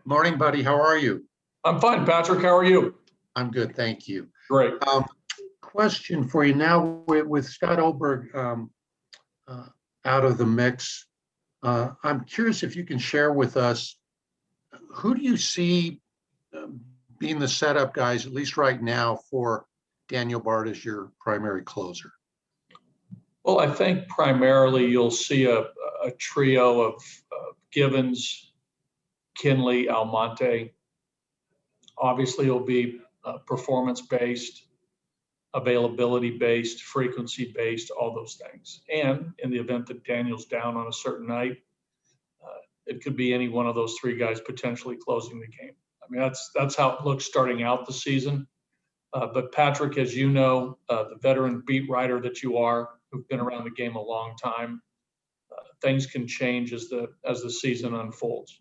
Morning, buddy. How are you? I'm fine, Patrick. How are you? I'm good, thank you. Great. Question for you now with Scott Oberg uh, out of the mix. I'm curious if you can share with us, who do you see being the setup guys, at least right now, for Daniel Bard as your primary closer? Well, I think primarily you'll see a trio of Gibbons, Kinley, Almonte. Obviously, it'll be performance-based, availability-based, frequency-based, all those things. And in the event that Daniel's down on a certain night, it could be any one of those three guys potentially closing the game. I mean, that's how it looks starting out the season. But Patrick, as you know, the veteran beat writer that you are, who've been around the game a long time, things can change as the season unfolds.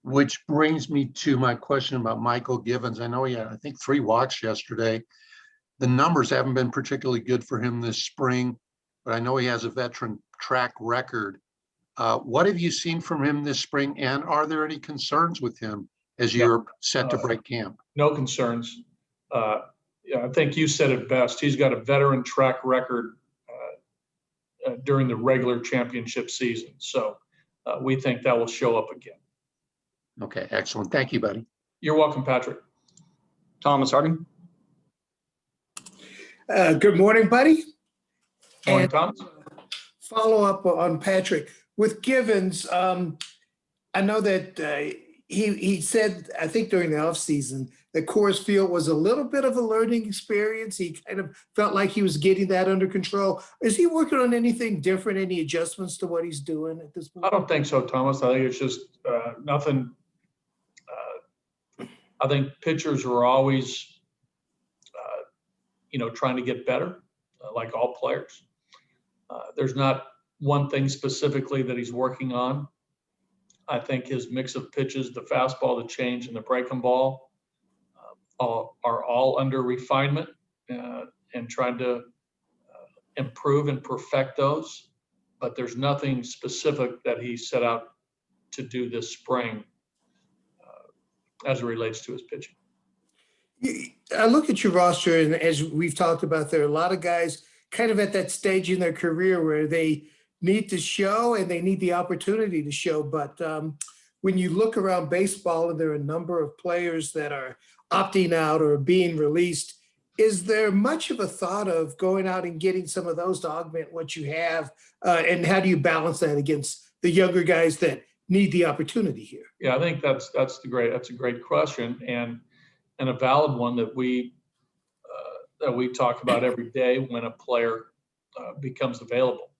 Which brings me to my question about Michael Gibbons. I know he had, I think, 3 walks yesterday. The numbers haven't been particularly good for him this spring, but I know he has a veteran track record. What have you seen from him this spring, and are there any concerns with him as you're set to break camp? No concerns. I think you said it best. He's got a veteran track record during the regular championship season. So we think that will show up again. Okay, excellent. Thank you, buddy. You're welcome, Patrick. Thomas Harding. Good morning, buddy. Morning, Thomas. Follow up on Patrick. With Gibbons, I know that he said, I think during the offseason, that Coors Field was a little bit of a learning experience. He kind of felt like he was getting that under control. Is he working on anything different, any adjustments to what he's doing at this point? I don't think so, Thomas. I think it's just nothing. I think pitchers are always, trying to get better, like all players. There's not one thing specifically that he's working on. I think his mix of pitches, the fastball, the change, and the breaking ball are all under refinement and trying to improve and perfect those. But there's nothing specific that he set out to do this spring as it relates to his pitching. I look at your roster, and as we've talked about, there are a lot of guys kind of at that stage in their career where they need to show and they need the opportunity to show. But when you look around baseball and there are a number of players that are opting out or being released, is there much of a thought of going out and getting some of those to augment what you have? And how do you balance that against the younger guys that need the opportunity here? Yeah, I think that's a great question, and a valid one that we talk about every day when a player becomes available.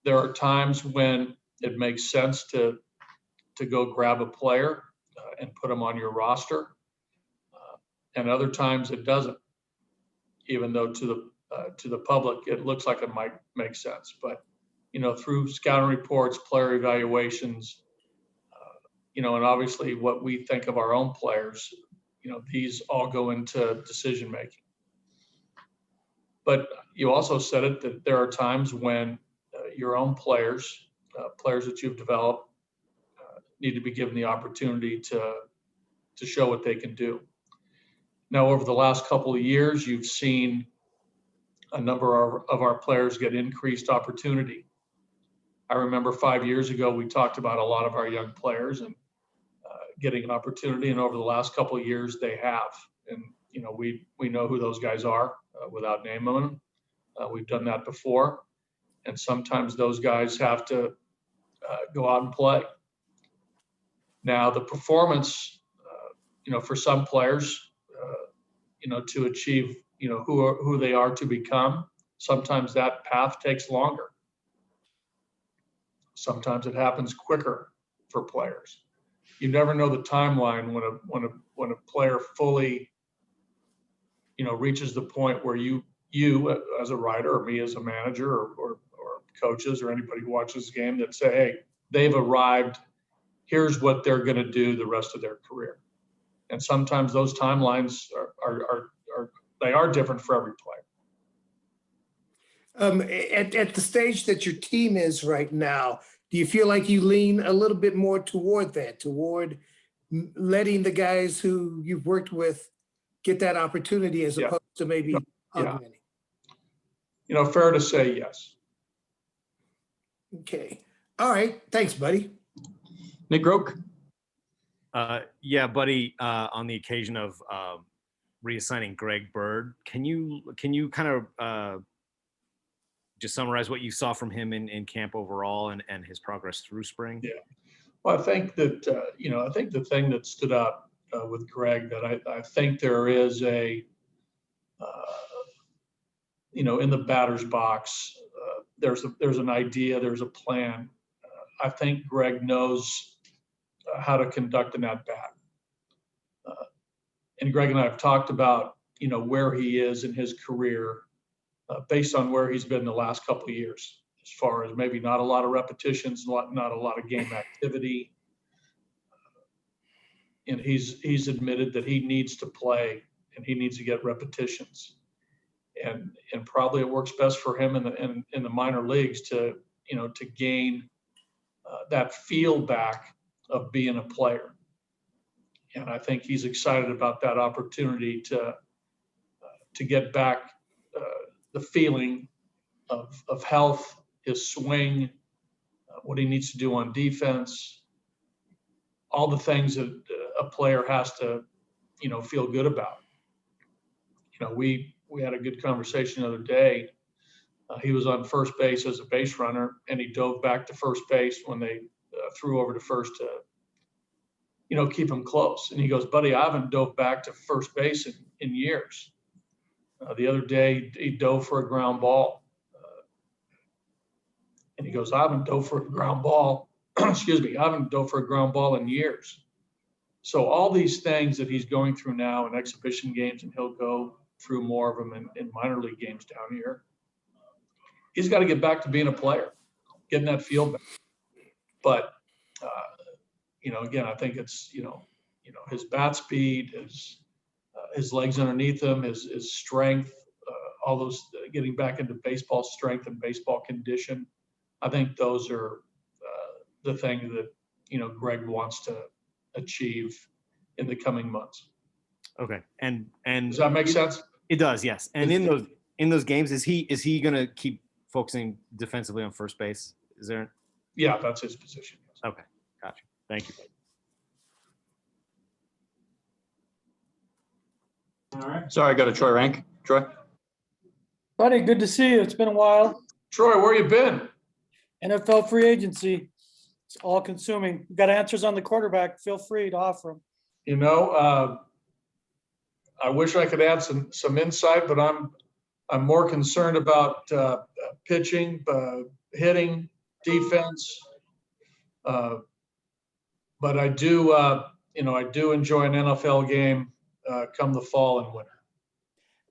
There are times when it makes sense to go grab a player and put them on your roster, and other times it doesn't. Even though to the public it looks like it might make sense, but through scouting reports, player evaluations, and obviously what we think of our own players, these all go into decision making. But you also said it, that there are times when your own players that you've developed, need to be given the opportunity to show what they can do. Now, over the last couple of years, you've seen a number of our players get increased opportunity. I remember 5 years ago, we talked about a lot of our young players and getting an opportunity, and over the last couple of years, they have. And we know who those guys are without naming them. We've done that before, and sometimes those guys have to go out and play. Now, the performance, for some players, to achieve, who they are to become, sometimes that path takes longer. Sometimes it happens quicker for players. You never know the timeline when a player fully, reaches the point where you as a writer, or me as a manager, or coaches, or anybody who watches the game, that say, hey, they've arrived. Here's what they're going to do the rest of their career. And sometimes those timelines are different for every player. At the stage that your team is right now, Do you feel like you lean a little bit more toward that, toward letting the guys who you've worked with get that opportunity as Yeah. opposed to maybe Yeah. augmenting? Fair to say yes. Okay. All right. Thanks, buddy. Nick Groke? Yeah, buddy, on the occasion of reassigning Greg Bird, can you kind of just summarize what you saw from him in camp overall and his progress through spring? Yeah. Well, I think that, I think the thing that stood out with Greg, that I think there is in the batter's box, there's an idea, there's a plan. I think Greg knows how to conduct an at-bat. And Greg and I have talked about, where he is in his career based on where he's been the last couple of years, as far as maybe not a lot of repetitions, not a lot of game activity. And he's admitted that he needs to play and he needs to get repetitions. And probably it works best for him in the minor leagues to gain that feel back of being a player. And I think he's excited about that opportunity to get back the feeling of health, his swing, what he needs to do on defense, all the things that a player has to, feel good about. We had a good conversation the other day. He was on first base as a base runner, and he dove back to first base when they threw over to first to, keep him close. And he goes, buddy, I haven't dove back to first base in years. The other day, he dove for a ground ball. And he goes, I haven't dove for a ground ball. Excuse me, I haven't dove for a ground ball in years. So all these things that he's going through now in exhibition games, and he'll go through more of them in minor league games down here, he's got to get back to being a player, getting that feel back. But, again, I think it's, his bat speed, his legs underneath him, his strength, all those, getting back into baseball strength and baseball condition. I think those are the things that, Greg wants to achieve in the coming months. Okay. And Does that make sense? It does, yes. And in those games, is he gonna keep focusing defensively on first base? Is there? Yeah, that's his position. Yes. Okay, gotcha. Thank you. All right. Sorry, I got a Troy Rank. Troy? Buddy, good to see you. It's been a while. Troy, where you been? NFL free agency. It's all consuming. You got answers on the quarterback. Feel free to offer them. I wish I could add some insight, but I'm more concerned about pitching, hitting, defense. But I do enjoy an NFL game come the fall and winter.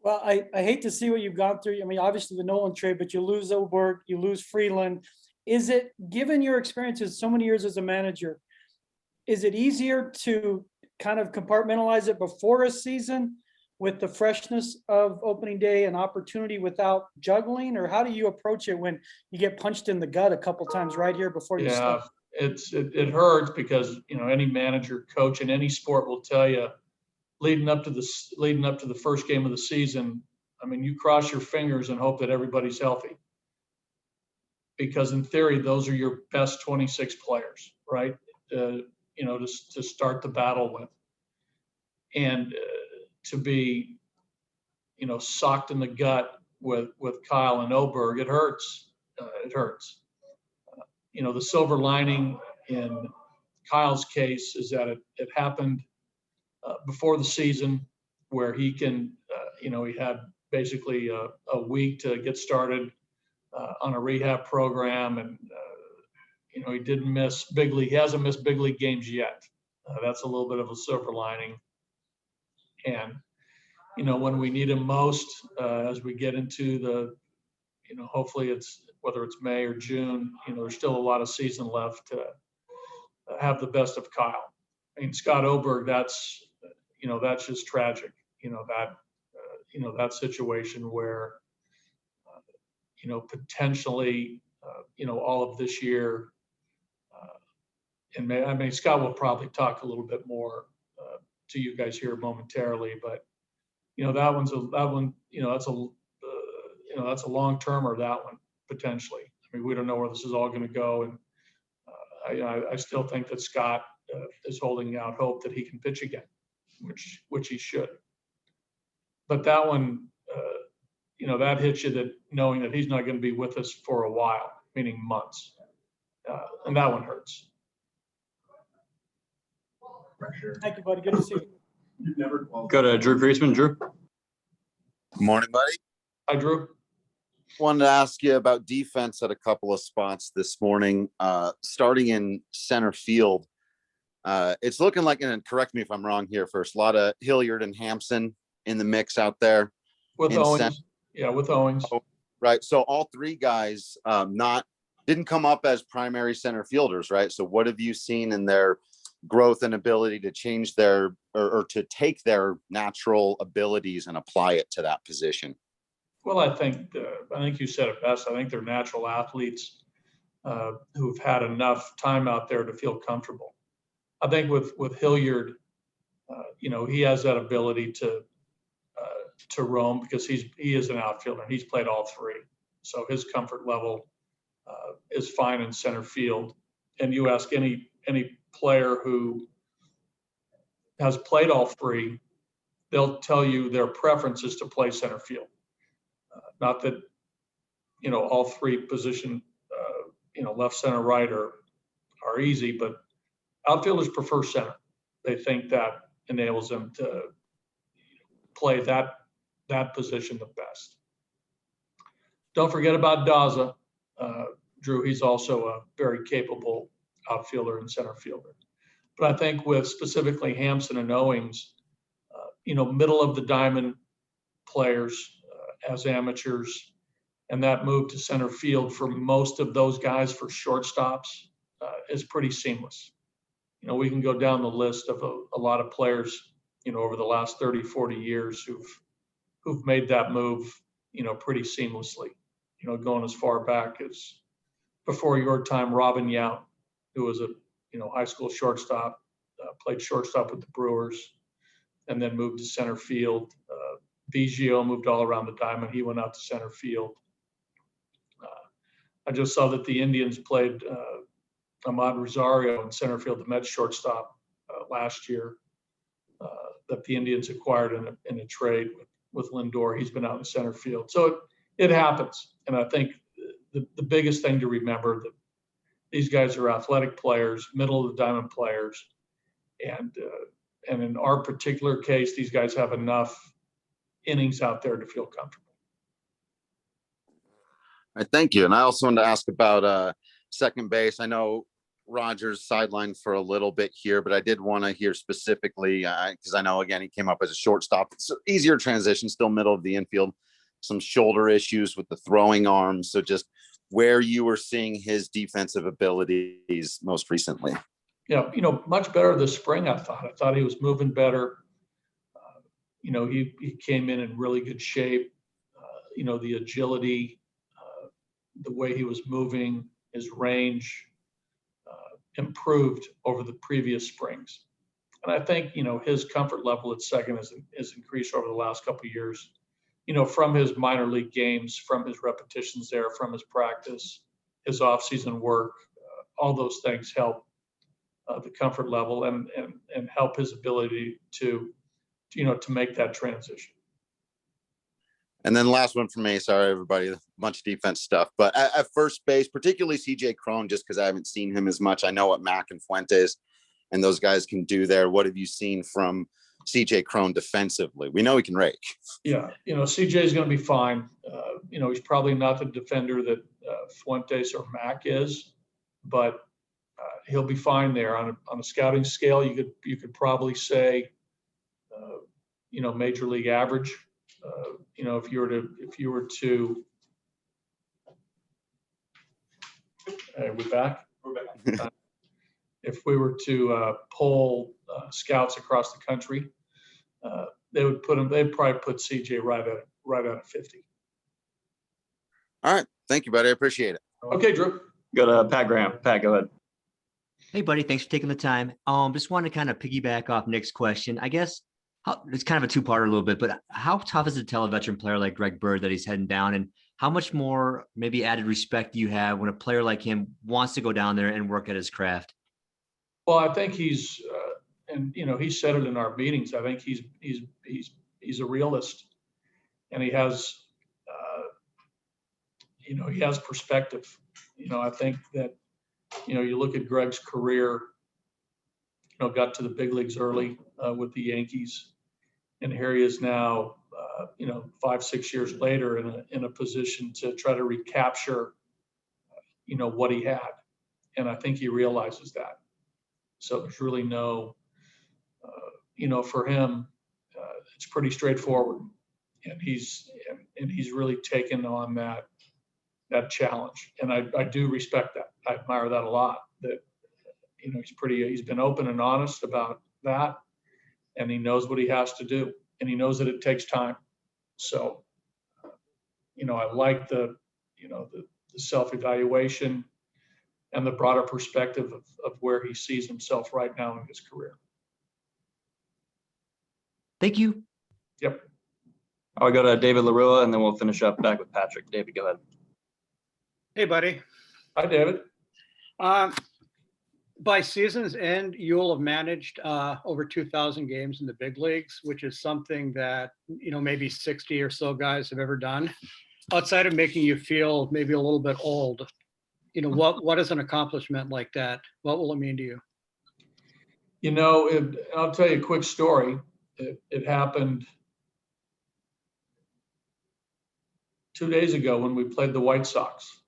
Well, I hate to see what you've gone through. I mean, obviously the Nolan trade, but you lose Oberg, you lose Freeland. Is it, given your experiences so many years as a manager, is it easier to kind of compartmentalize it before a season with the freshness of opening day and opportunity without juggling? Or how do you approach it when you get punched in the gut a couple times right here before you start? It hurts because, any manager, coach in any sport will tell you, leading up to the first game of the season, I mean, you cross your fingers and hope that everybody's healthy. Because in theory, those are your best 26 players, right? To start the battle with. And to be, socked in the gut with Kyle and Oberg, it hurts. It hurts. The silver lining in Kyle's case is that it happened before the season, where he can, he had basically a week to get started on a rehab program, and he didn't miss big league. He hasn't missed big league games yet. That's a little bit of a silver lining. And when we need him most, as we get into the, hopefully it's whether it's May or June, there's still a lot of season left to have the best of Kyle. I mean, Scott Oberg, that's just tragic. That situation where, potentially, all of this year, I mean, Scott will probably talk a little bit more to you guys here momentarily, but that one, that's a long termer, that one potentially. I mean, we don't know where this is all going to go, and I still think that Scott is holding out hope that he can pitch again, which he should. But that one, that hits you, that knowing that he's not going to be with us for a while, meaning months, and that one hurts. Thank you, buddy. Good to see you. Go to Drew Creasman. Drew? Morning, buddy. Hi, Drew. Wanted to ask you about defense at a couple of spots this morning. Starting in center field, it's looking like, and correct me if I'm wrong here first, a lot of Hilliard and Hampson in the mix out there. With Owings. Yeah, with Owings. Right. So all three guys didn't come up as primary center fielders, right? So what have you seen in their growth and ability to change their or to take their natural abilities and apply it to that position? Well, I think you said it best. I think they're natural athletes who've had enough time out there to feel comfortable. I think with Hilliard, he has that ability to roam because he is an outfielder and he's played all three. So his comfort level is fine in center field. And you ask any player who has played all three, they'll tell you their preference is to play center field. Not that, all three position, left, center, right are easy, but outfielders prefer center. They think that enables them to play that position the best. Don't forget about Dazza. Drew, he's also a very capable outfielder and center fielder. But I think with specifically Hampson and Owings, middle of the diamond players as amateurs, and that move to center field for most of those guys for shortstops is pretty seamless. We can go down the list of a lot of players, over the last 30, 40 years who've made that move, pretty seamlessly, going as far back as before your time, Robin Yount, who was a, high school shortstop, played shortstop with the Brewers, and then moved to center field. Biggio moved all around the diamond. He went out to center field. I just saw that the Indians played Ahmad Rosario in center field, the Mets shortstop last year, that the Indians acquired in a trade with Lindor. He's been out in center field. So it happens. And I think the biggest thing to remember that these guys are athletic players, middle of the diamond players. And in our particular case, these guys have enough innings out there to feel comfortable. All right, thank you. And I also wanted to ask about second base. I know Rogers sidelined for a little bit here, but I did want to hear specifically, because I know, again, he came up as a shortstop. It's an easier transition, still middle of the infield, some shoulder issues with the throwing arm. So just where you were seeing his defensive abilities most recently. Yeah, much better this spring, I thought. I thought he was moving better. He came in really good shape. The agility, the way he was moving, his range improved over the previous springs. And I think, his comfort level at second has increased over the last couple of years, from his minor league games, from his repetitions there, from his practice, his off-season work. All those things help the comfort level and help his ability to make that transition. And then last one for me, sorry, everybody, a bunch of defense stuff, but at first base, particularly CJ Crone, just because I haven't seen him as much. I know what Mac and Fuentes and those guys can do there. What have you seen from CJ Crone defensively? We know he can rake. Yeah. CJ is going to be fine. He's probably not the defender that Fuentes or Mac is, but he'll be fine there on a scouting scale. You could probably say, major league average. If you were to, we're back. If we were to poll scouts across the country, they'd probably put CJ right at 50. All right. Thank you, buddy. I appreciate it. Okay, Drew. Go to Pat Graham. Pat, go ahead. Hey, buddy, thanks for taking the time. Just want to kind of piggyback off Nick's question. I guess it's kind of a two-parter a little bit, but how tough is it to tell a veteran player like Greg Bird that he's heading down, and how much more maybe added respect do you have when a player like him wants to go down there and work at his craft? Well, I think he's, and you know, he said it in our meetings. I think he's a realist, and he has, you know, he has perspective. You know, I think that, you know, you look at Greg's career, you know, got to the big leagues early with the Yankees, and here he is now, you know, 5-6 years later in a position to try to recapture, you know, what he had, and I think he realizes that. So there's really no, you know, for him, it's pretty straightforward, and he's really taken on that challenge, and I do respect that. I admire that a lot. That, you know, he's been open and honest about that, and he knows what he has to do, and he knows that it takes time. So, you know, I like the self-evaluation and the broader perspective of where he sees himself right now in his career. Thank you. Yep. I'll go to David LaRua, and then we'll finish up back with Patrick. David, go ahead. Hey, buddy. Hi, David. By season's end, you'll have managed over 2,000 games in the big leagues, which is something that, you know, maybe 60 or so guys have ever done. Outside of making you feel maybe a little bit old, you know, what is an accomplishment like that? What will it mean to you? You know, I'll tell you a quick story. It happened 2 days ago when we played the White Sox.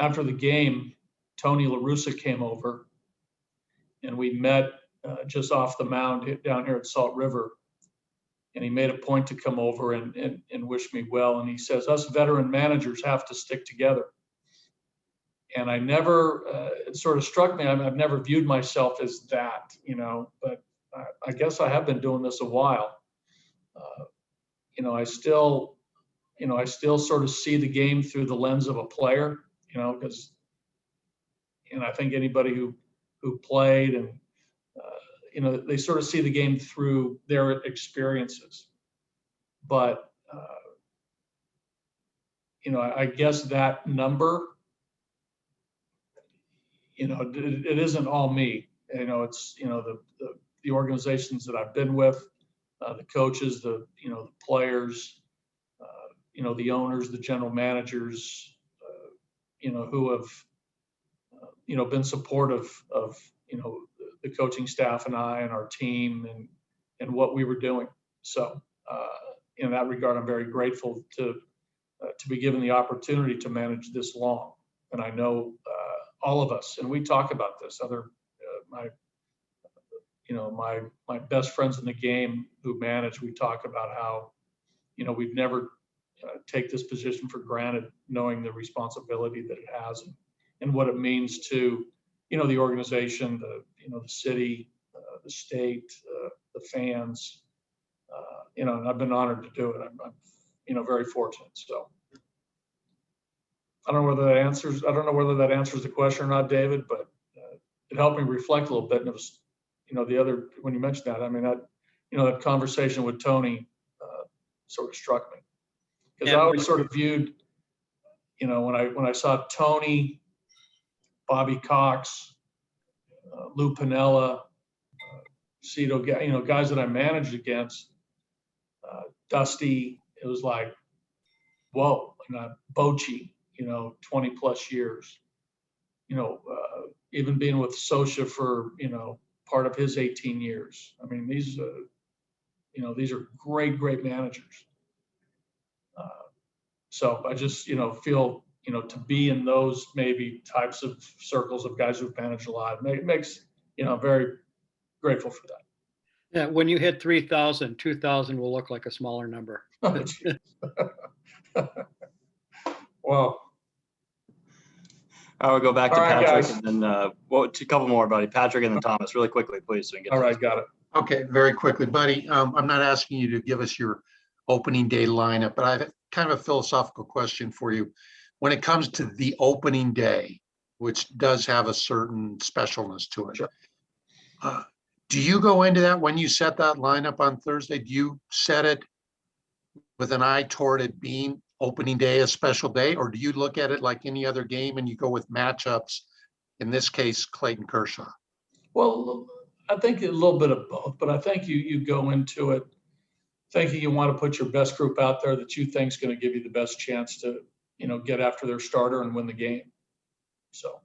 After the game, Tony La Russa came over, and we met just off the mound down here at Salt River. And he made a point to come over and wish me well. And he says, us veteran managers have to stick together. And I never, it sort of struck me, I've never viewed myself as that, you know, but I guess I have been doing this a while. You know, I still sort of see the game through the lens of a player, you know, because, you know, I think anybody who played and, you know, they sort of see the game through their experiences. But, you know, I guess that number, you know, it isn't all me. You know, it's, you know, the organizations that I've been with, the coaches, the players, you know, the owners, the general managers, you know, who have, you know, been supportive of, you know, the coaching staff and I and our team and what we were doing. So in that regard, I'm very grateful to be given the opportunity to manage this long. And I know all of us, and we talk about this, my best friends in the game who manage, we talk about how, you know, we've never take this position for granted, knowing the responsibility that it has and what it means to, you know, the organization, the city, the state, the fans, you know, and I've been honored to do it. I'm you know, very fortunate. So I don't know whether that answers the question or not, David, but it helped me reflect a little bit. And it was, you know, when you mentioned that, I mean, that, you know, that conversation with Tony sort of struck me. Because I always sort of viewed, you know, when I saw Tony, Bobby Cox, Lou Piniella, Cito, you know, guys that I managed against, Dusty, it was like, whoa, Bochy, you know, 20 plus years, you know, even being with Socia for, you know, part of his 18 years. I mean, these are great managers. So I just, you know, feel, you know, to be in those maybe types of circles of guys who've managed a lot, it makes, you know, very grateful for that. Yeah, when you hit 3,000, 2,000 will look like a smaller number. Wow. I will go back to All right, Patrick, guys. and then a couple more, buddy. Patrick and then Thomas, really quickly, please. So we can get All to right, this. got it. Okay, very quickly, buddy. I'm not asking you to give us your opening day lineup, but I have kind of a philosophical question for you. When it comes to the opening day, which does have a certain specialness to it. Sure. Do you go into that when you set that lineup on Thursday? Do you set it with an eye toward it being opening day, a special day, or do you look at it like any other game and you go with matchups? In this case, Clayton Kershaw. Well, I think a little bit of both, but I think you go into it thinking you want to put your best group out there that you think is going to give you the best chance to, get after their starter and win the game. So,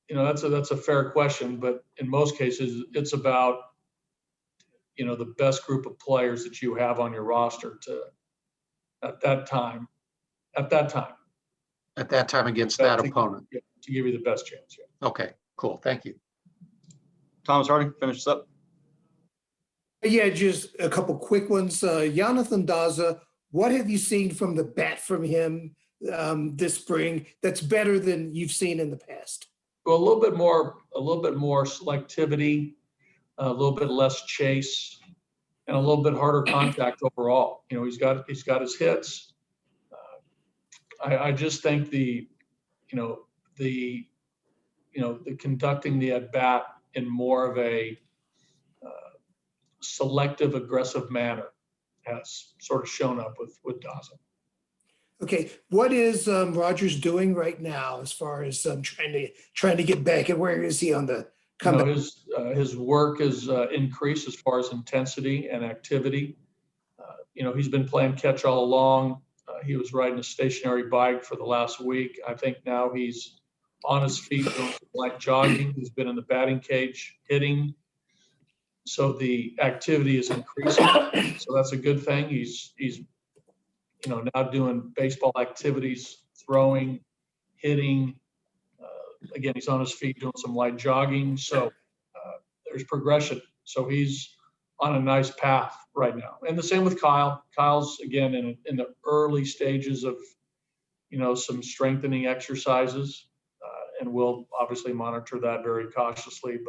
that's a fair question, but in most cases, it's about, the best group of players that you have on your roster at that time Against that to- opponent. to give you the best chance. Yeah. Okay, cool. Thank you. Thomas Harding, finish this up. Yeah, just a couple quick ones. Jonathan Dazza, what have you seen from the bat from him this spring that's better than you've seen in the past? Well, a little bit more selectivity, a little bit less chase, and a little bit harder contact overall. He's got his hits. I just think the conducting the at bat in more of a selective, aggressive manner has sort of shown up with Dazza. Okay, what is Rogers doing right now as far as trying to get back, and where is he on the comeback? His work is increased as far as intensity and activity. He's been playing catch all along. He was riding a stationary bike for the last week. I think now he's on his feet doing some light jogging. He's been in the batting cage hitting. So the activity is increasing. So that's a good thing. He's now doing baseball activities, throwing, hitting. Again, he's on his feet doing some light jogging. So there's progression. So he's on a nice path right now. And the same with Kyle. Kyle's, again, in the early stages of, some strengthening exercises. And we'll obviously monitor that very cautiously. But